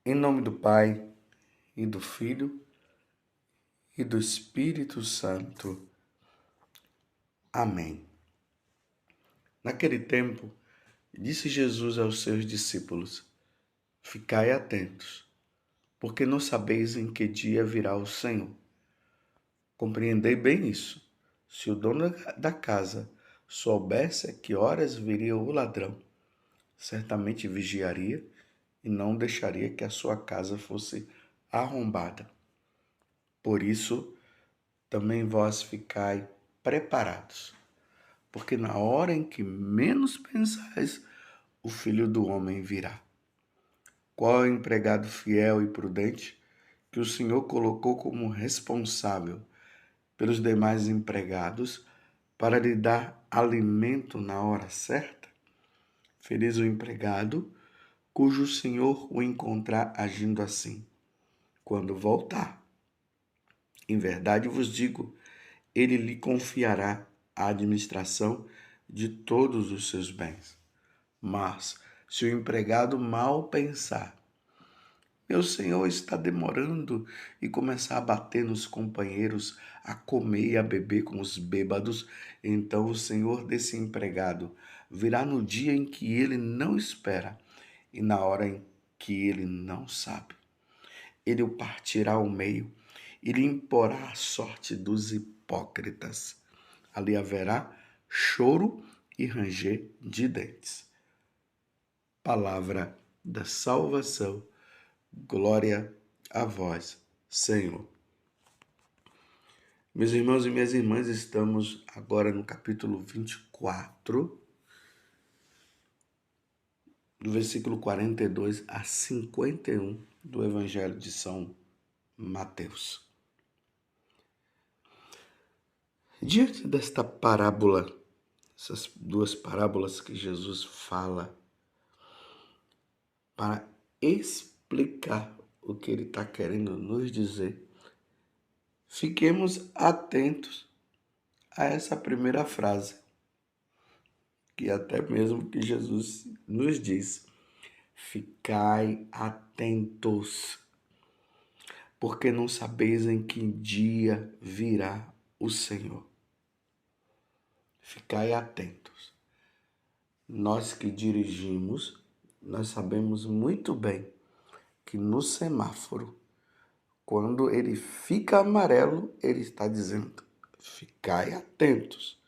Em nome do Pai, e do Filho, e do Espírito Santo. Amém. Naquele tempo, disse Jesus aos seus discípulos: Ficai atentos, porque não sabeis em que dia virá o Senhor. Compreendei bem isso. Se o dono da casa soubesse a que horas viria o ladrão, certamente vigiaria e não deixaria que a sua casa fosse arrombada. Por isso, também vós ficai preparados, porque na hora em que menos pensais, o Filho do Homem virá. Qual é o empregado fiel e prudente que o Senhor colocou como responsável pelos demais empregados para lhe dar alimento na hora certa? Feliz o empregado cujo Senhor o encontrar agindo assim, quando voltar. Em verdade vos digo, ele lhe confiará a administração de todos os seus bens. Mas, se o empregado mal pensar, meu senhor está demorando, e começar a bater nos companheiros, a comer e a beber com os bêbados, então o senhor desse empregado virá no dia em que ele não espera e na hora em que ele não sabe. Ele o partirá ao meio e lhe imporá a sorte dos hipócritas. Ali haverá choro e ranger de dentes. Palavra da salvação. Glória a vós, Senhor. Meus irmãos e minhas irmãs, estamos agora no capítulo 24, do versículo 42 a 51 do Evangelho de São Mateus. Diante desta parábola, essas duas parábolas que Jesus fala para explicar o que ele está querendo nos dizer, fiquemos atentos a essa primeira frase, que até mesmo que Jesus nos diz: ficai atentos, porque não sabeis em que dia virá o Senhor. Ficai atentos. Nós que dirigimos, nós sabemos muito bem que no semáforo, quando ele fica amarelo, ele está dizendo: ficai atentos.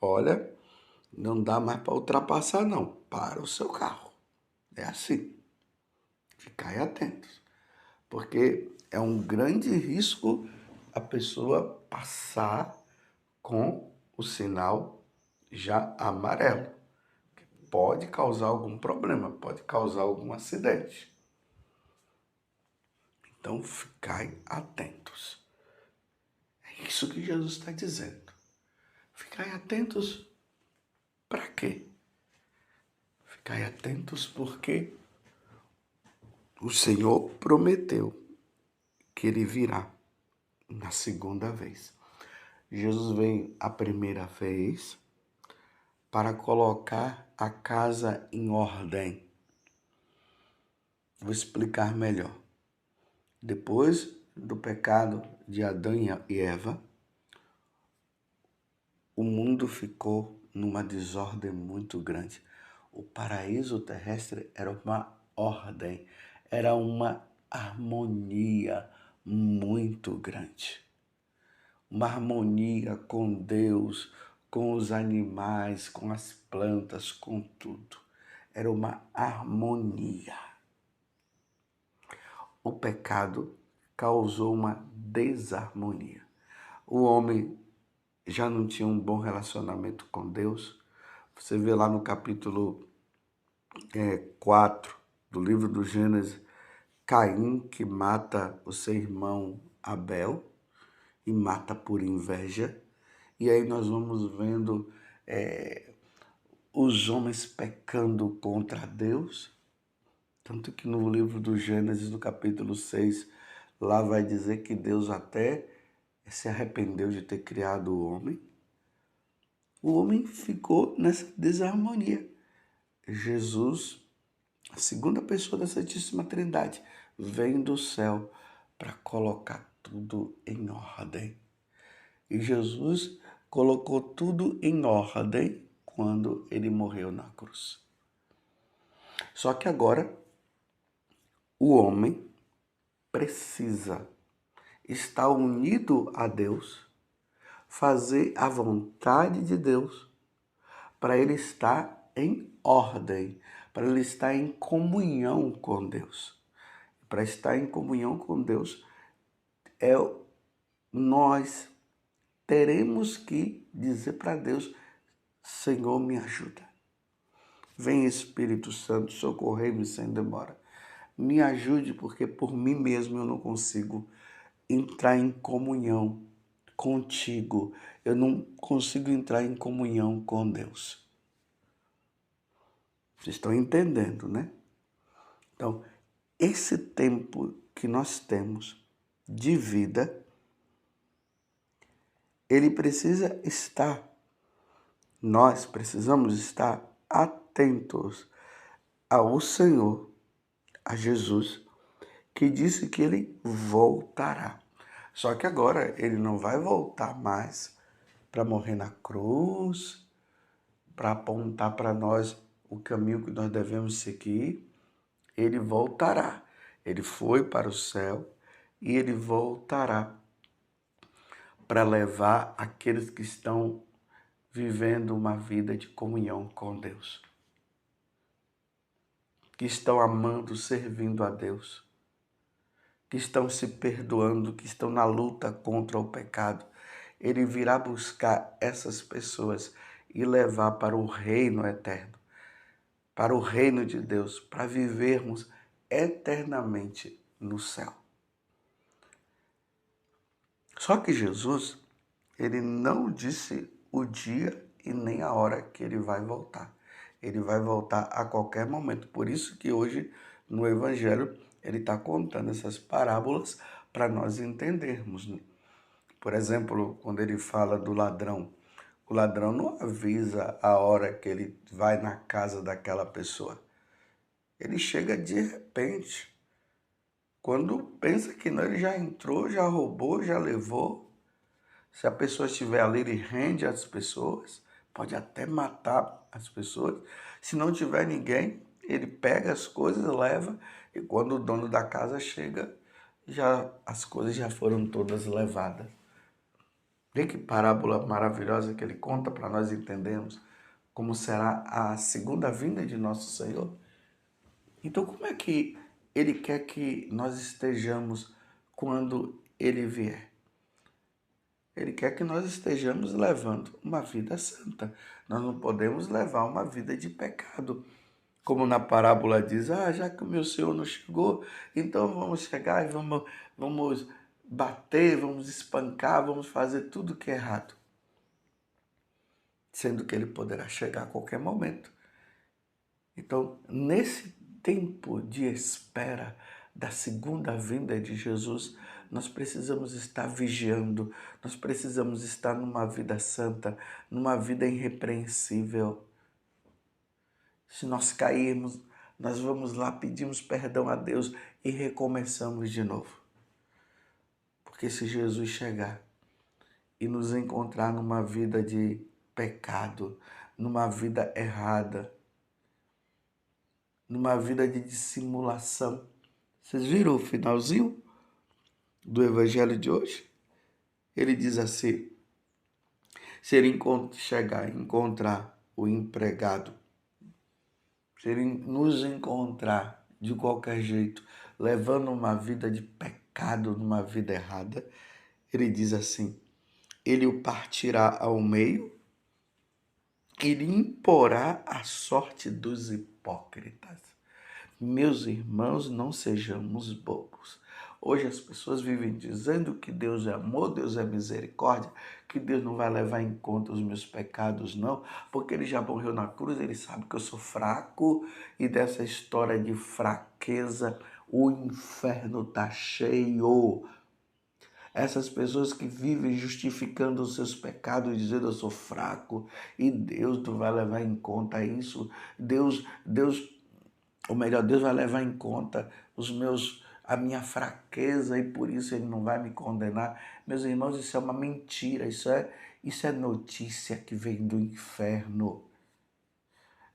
Olha, não dá mais para ultrapassar não, para o seu carro. É assim. Ficai atentos. Porque é um grande risco a pessoa passar com o sinal já amarelo, que pode causar algum problema, pode causar algum acidente. Então, ficai atentos. É isso que Jesus está dizendo. Ficai atentos para quê? Ficai atentos porque o Senhor prometeu que ele virá na segunda vez. Jesus veio a primeira vez para colocar a casa em ordem. Vou explicar melhor. Depois do pecado de Adão e Eva, o mundo ficou numa desordem muito grande. O paraíso terrestre era uma ordem, era uma harmonia muito grande. Uma harmonia com Deus, com os animais, com as plantas, com tudo. Era uma harmonia. O pecado causou uma desarmonia. O homem já não tinha um bom relacionamento com Deus. Você vê lá no capítulo 4 do livro do Gênesis, Caim que mata o seu irmão Abel e mata por inveja. E aí nós vamos vendo os homens pecando contra Deus. Tanto que no livro do Gênesis, no capítulo 6, lá vai dizer que Deus até se arrependeu de ter criado o homem. O homem ficou nessa desarmonia. Jesus A segunda pessoa da Santíssima Trindade vem do céu para colocar tudo em ordem. E Jesus colocou tudo em ordem quando ele morreu na cruz. Só que agora o homem precisa estar unido a Deus, fazer a vontade de Deus, para ele estar em ordem, para ele estar em comunhão com Deus. Para estar em comunhão com Deus, nós teremos que dizer para Deus: Senhor, me ajuda. Vem Espírito Santo, socorrei-me sem demora. Me ajude, porque por mim mesmo eu não consigo entrar em comunhão contigo. Eu não consigo entrar em comunhão com Deus. Vocês estão entendendo, né? Então, esse tempo que nós temos de vida, ele precisa estar, nós precisamos estar atentos ao Senhor, a Jesus, que disse que ele voltará. Só que agora ele não vai voltar mais para morrer na cruz, para apontar para nós o caminho que nós devemos seguir. Ele voltará. Ele foi para o céu e ele voltará para levar aqueles que estão vivendo uma vida de comunhão com Deus, que estão amando, servindo a Deus, que estão se perdoando, que estão na luta contra o pecado. Ele virá buscar essas pessoas e levar para o reino eterno, para o reino de Deus, para vivermos eternamente no céu. Só que Jesus, ele não disse o dia e nem a hora que ele vai voltar. Ele vai voltar a qualquer momento. Por isso que hoje, no Evangelho, ele está contando essas parábolas para nós entendermos, né? Por exemplo, quando ele fala do ladrão, o ladrão não avisa a hora que ele vai na casa daquela pessoa. Ele chega de repente. Quando pensa que não, ele já entrou, já roubou, já levou. Se a pessoa estiver ali, ele rende as pessoas, pode até matar as pessoas. Se não tiver ninguém, ele pega as coisas, leva, e quando o dono da casa chega, as coisas já foram todas levadas. Vê que parábola maravilhosa que ele conta para nós entendermos como será a segunda vinda de nosso Senhor. Então, como é que ele quer que nós estejamos quando ele vier? Ele quer que nós estejamos levando uma vida santa. Nós não podemos levar uma vida de pecado. Como na parábola diz, já que o meu Senhor não chegou, então vamos chegar e vamos bater, vamos espancar, vamos fazer tudo que é errado. Sendo que ele poderá chegar a qualquer momento. Então, nesse tempo de espera da segunda vinda de Jesus, nós precisamos estar vigiando, nós precisamos estar numa vida santa, numa vida irrepreensível. Se nós cairmos, nós vamos lá, pedimos perdão a Deus e recomeçamos de novo. Porque se Jesus chegar e nos encontrar numa vida de pecado, numa vida errada, numa vida de dissimulação. Vocês viram o finalzinho do evangelho de hoje? Ele diz assim: se ele chegar e encontrar o empregado, se ele nos encontrar de qualquer jeito, levando uma vida de pecado, numa vida errada, ele diz assim: ele o partirá ao meio, ele imporá a sorte dos hipócritas. Meus irmãos, não sejamos bobos. Hoje as pessoas vivem dizendo que Deus é amor, Deus é misericórdia, que Deus não vai levar em conta os meus pecados, não, porque ele já morreu na cruz, ele sabe que eu sou fraco, e dessa história de fraqueza, o inferno está cheio. Essas pessoas que vivem justificando os seus pecados, dizendo eu sou fraco, e Deus não vai levar em conta isso. Deus Ou melhor, Deus vai levar em conta a minha fraqueza e por isso Ele não vai me condenar. Meus irmãos, isso é uma mentira, isso é notícia que vem do inferno.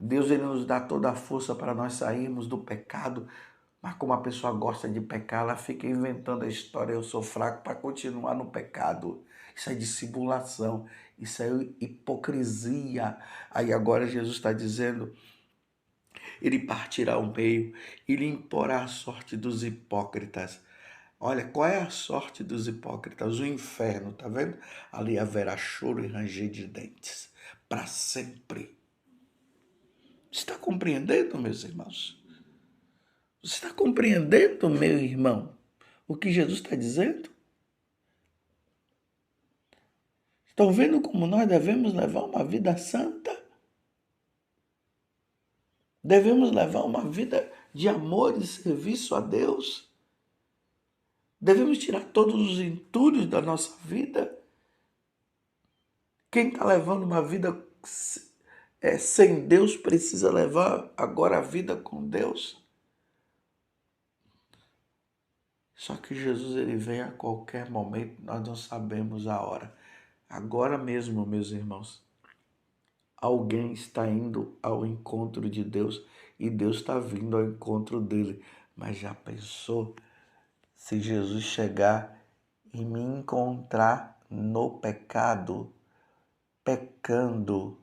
Deus ele nos dá toda a força para nós sairmos do pecado, mas como a pessoa gosta de pecar, ela fica inventando a história, eu sou fraco para continuar no pecado. Isso é dissimulação, isso é hipocrisia. Aí agora Jesus está dizendo, ele partirá ao meio e lhe imporá a sorte dos hipócritas. Olha, qual é a sorte dos hipócritas? O inferno, tá vendo? Ali haverá choro e ranger de dentes, para sempre. Está compreendendo, meus irmãos? Você está compreendendo, meu irmão, o que Jesus está dizendo? Estão vendo como nós devemos levar uma vida santa? Devemos levar uma vida de amor e serviço a Deus? Devemos tirar todos os entulhos da nossa vida? Quem está levando uma vida sem Deus precisa levar agora a vida com Deus? Só que Jesus ele vem a qualquer momento, nós não sabemos a hora. Agora mesmo, meus irmãos, alguém está indo ao encontro de Deus e Deus está vindo ao encontro dele. Mas já pensou se Jesus chegar e me encontrar no pecado, pecando?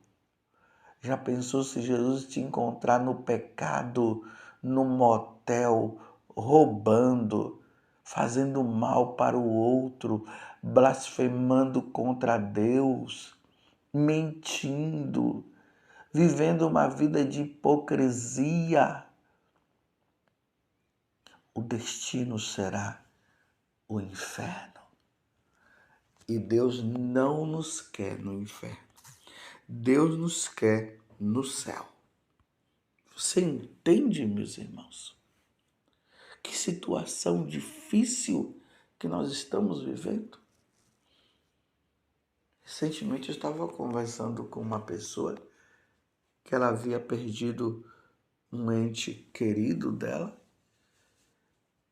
Já pensou se Jesus te encontrar no pecado, no motel, roubando, fazendo mal para o outro, blasfemando contra Deus, mentindo, vivendo uma vida de hipocrisia? O destino será o inferno. E Deus não nos quer no inferno. Deus nos quer no céu. Você entende, meus irmãos? Que situação difícil que nós estamos vivendo. Recentemente eu estava conversando com uma pessoa que ela havia perdido um ente querido dela.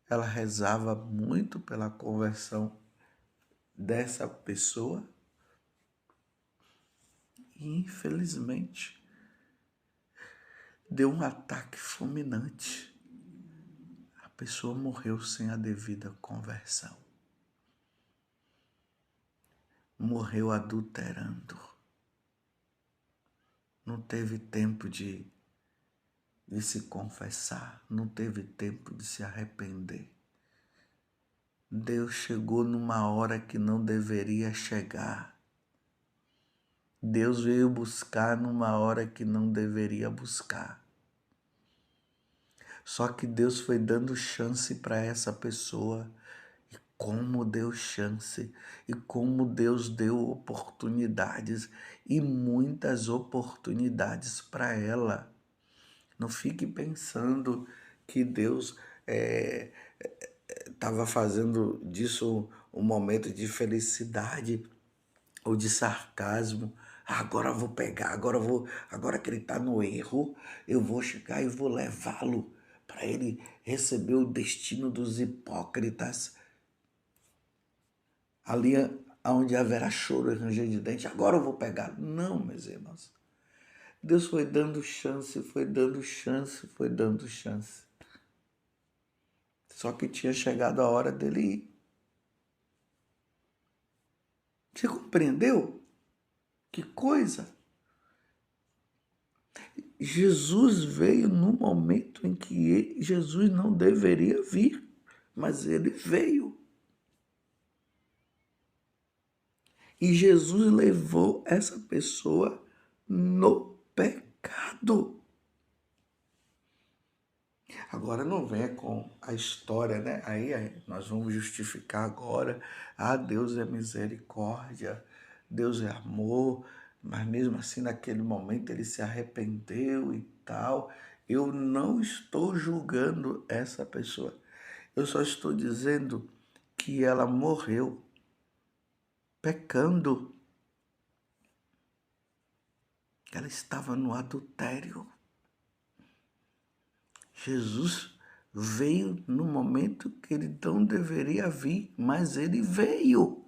Ela rezava muito pela conversão dessa pessoa e infelizmente deu um ataque fulminante. A pessoa morreu sem a devida conversão. Morreu adulterando. Não teve tempo de se confessar, não teve tempo de se arrepender. Deus chegou numa hora que não deveria chegar. Deus veio buscar numa hora que não deveria buscar. Só que Deus foi dando chance para essa pessoa. E como deu chance, e como Deus deu oportunidades, e muitas oportunidades para ela. Não fique pensando que Deus estava fazendo disso um momento de felicidade ou de sarcasmo. Agora eu vou pegar, agora que ele está no erro, eu vou chegar e vou levá-lo para ele receber o destino dos hipócritas. Ali onde haverá choro e ranger de dente, agora eu vou pegar. Não, meus irmãos. Deus foi dando chance, foi dando chance, foi dando chance. Só que tinha chegado a hora dele ir. Você compreendeu? Que coisa! Jesus veio no momento em que Jesus não deveria vir, mas ele veio. E Jesus levou essa pessoa no pecado. Agora não venha com a história, né? Aí nós vamos justificar agora. Ah, Deus é misericórdia, Deus é amor, mas mesmo assim naquele momento ele se arrependeu e tal. Eu não estou julgando essa pessoa. Eu só estou dizendo que ela morreu pecando. Ela estava no adultério. Jesus veio no momento que ele não deveria vir, mas ele veio.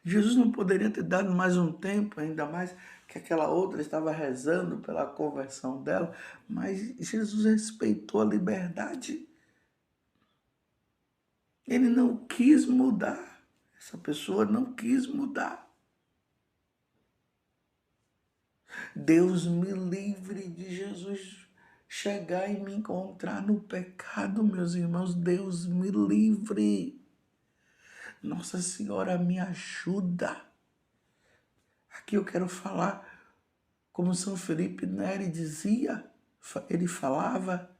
Jesus não poderia ter dado mais um tempo, ainda mais que aquela outra estava rezando pela conversão dela, mas Jesus respeitou a liberdade. Ele não quis mudar. Essa pessoa não quis mudar. Deus me livre de Jesus chegar e me encontrar no pecado, meus irmãos. Deus me livre. Nossa Senhora me ajuda. Aqui eu quero falar como São Felipe Neri dizia, ele falava: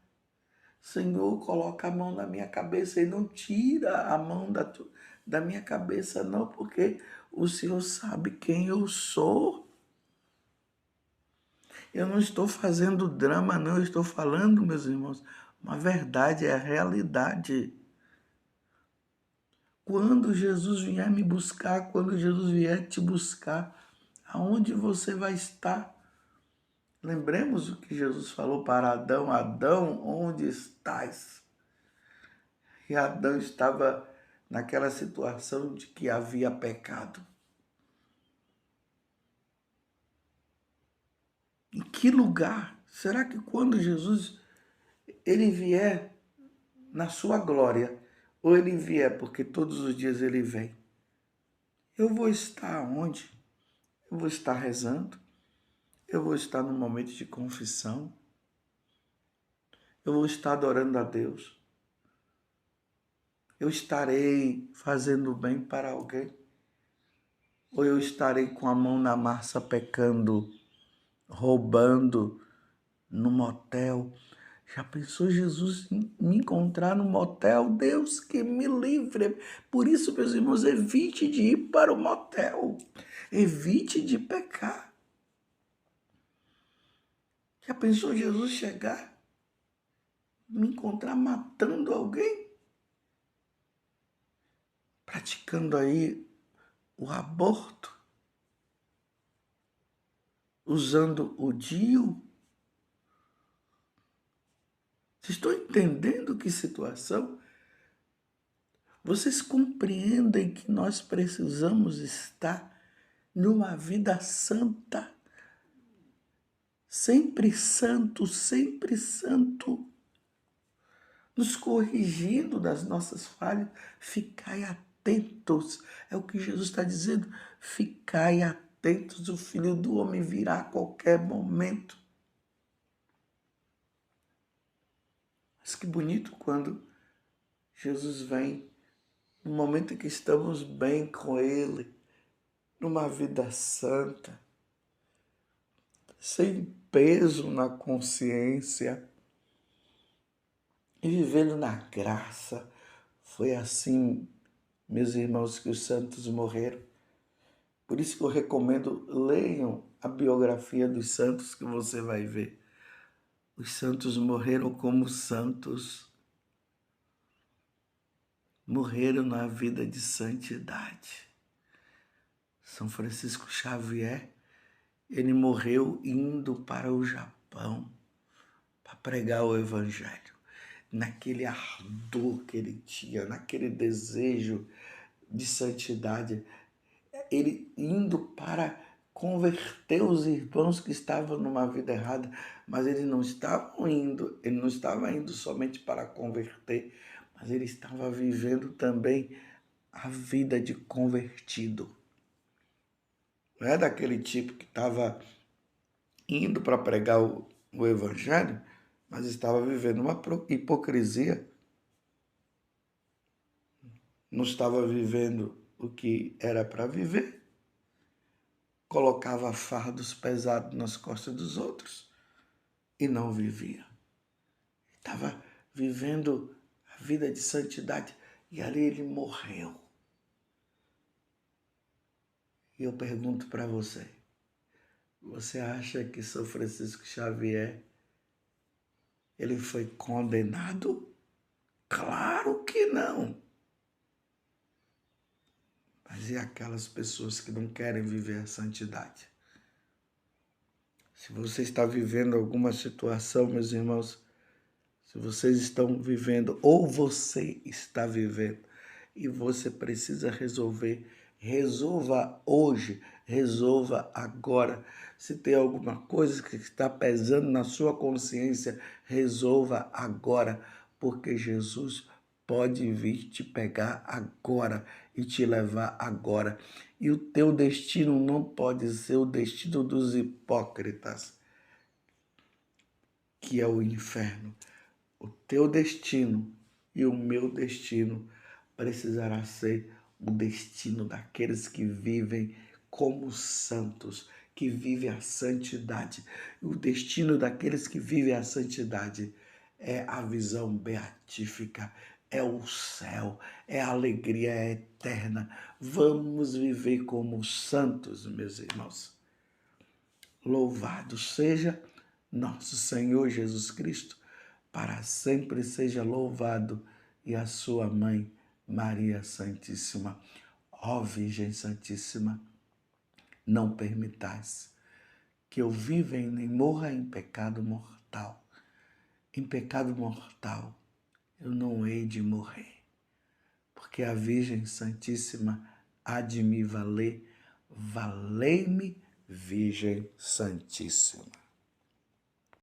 Senhor, coloca a mão na minha cabeça e não tira a mão da minha cabeça, não, porque o Senhor sabe quem eu sou. Eu não estou fazendo drama, não, eu estou falando, meus irmãos, uma verdade, é a realidade. Quando Jesus vier me buscar, quando Jesus vier te buscar, aonde você vai estar? Lembremos o que Jesus falou para Adão: Adão, onde estás? E Adão estava naquela situação de que havia pecado. Em que lugar? Será que quando Jesus ele vier na sua glória, ou ele vier porque todos os dias ele vem, eu vou estar onde? Eu vou estar rezando? Eu vou estar no momento de confissão? Eu vou estar adorando a Deus? Eu estarei fazendo bem para alguém? Ou eu estarei com a mão na massa pecando, roubando, no motel? Já pensou Jesus me encontrar no motel? Deus que me livre. Por isso, meus irmãos, evite de ir para o motel. Evite de pecar. Já pensou Jesus chegar, me encontrar matando alguém? Praticando aí o aborto? Usando o DIU? Vocês estão entendendo que situação? Vocês compreendem que nós precisamos estar numa vida santa? Sempre santo, nos corrigindo das nossas falhas. Ficai atentos, é o que Jesus está dizendo. Ficai atentos, o Filho do Homem virá a qualquer momento. Mas que bonito quando Jesus vem no momento em que estamos bem com Ele, numa vida santa, sem peso na consciência e vivendo na graça. Foi assim, meus irmãos, que os santos morreram. Por isso que eu recomendo, leiam a biografia dos santos, que você vai ver. Os santos morreram como santos. Morreram na vida de santidade. São Francisco Xavier, ele morreu indo para o Japão para pregar o Evangelho. Naquele ardor que ele tinha, naquele desejo de santidade, ele indo para converter os irmãos que estavam numa vida errada, mas ele não estava indo somente para converter, mas ele estava vivendo também a vida de convertido. Não é daquele tipo que estava indo para pregar o Evangelho, mas estava vivendo uma hipocrisia. Não estava vivendo o que era para viver. Colocava fardos pesados nas costas dos outros e não vivia. Estava vivendo a vida de santidade e ali ele morreu. E eu pergunto para você, você acha que São Francisco Xavier ele foi condenado? Claro que não. Mas e aquelas pessoas que não querem viver a santidade? Se você está vivendo alguma situação, meus irmãos, se vocês estão vivendo ou você está vivendo e você precisa resolver, resolva hoje, resolva agora. Se tem alguma coisa que está pesando na sua consciência, resolva agora, porque Jesus pode vir te pegar agora e te levar agora. E o teu destino não pode ser o destino dos hipócritas, que é o inferno. O teu destino e o meu destino precisará ser o destino daqueles que vivem como santos, que vivem a santidade. O destino daqueles que vivem a santidade é a visão beatífica, é o céu, é a alegria eterna. Vamos viver como santos, meus irmãos. Louvado seja nosso Senhor Jesus Cristo, para sempre seja louvado, e a sua mãe, Maria Santíssima. Ó Virgem Santíssima, não permitais que eu viva e nem morra em pecado mortal. Em pecado mortal eu não hei de morrer, porque a Virgem Santíssima há de me valer. Valei-me, Virgem Santíssima.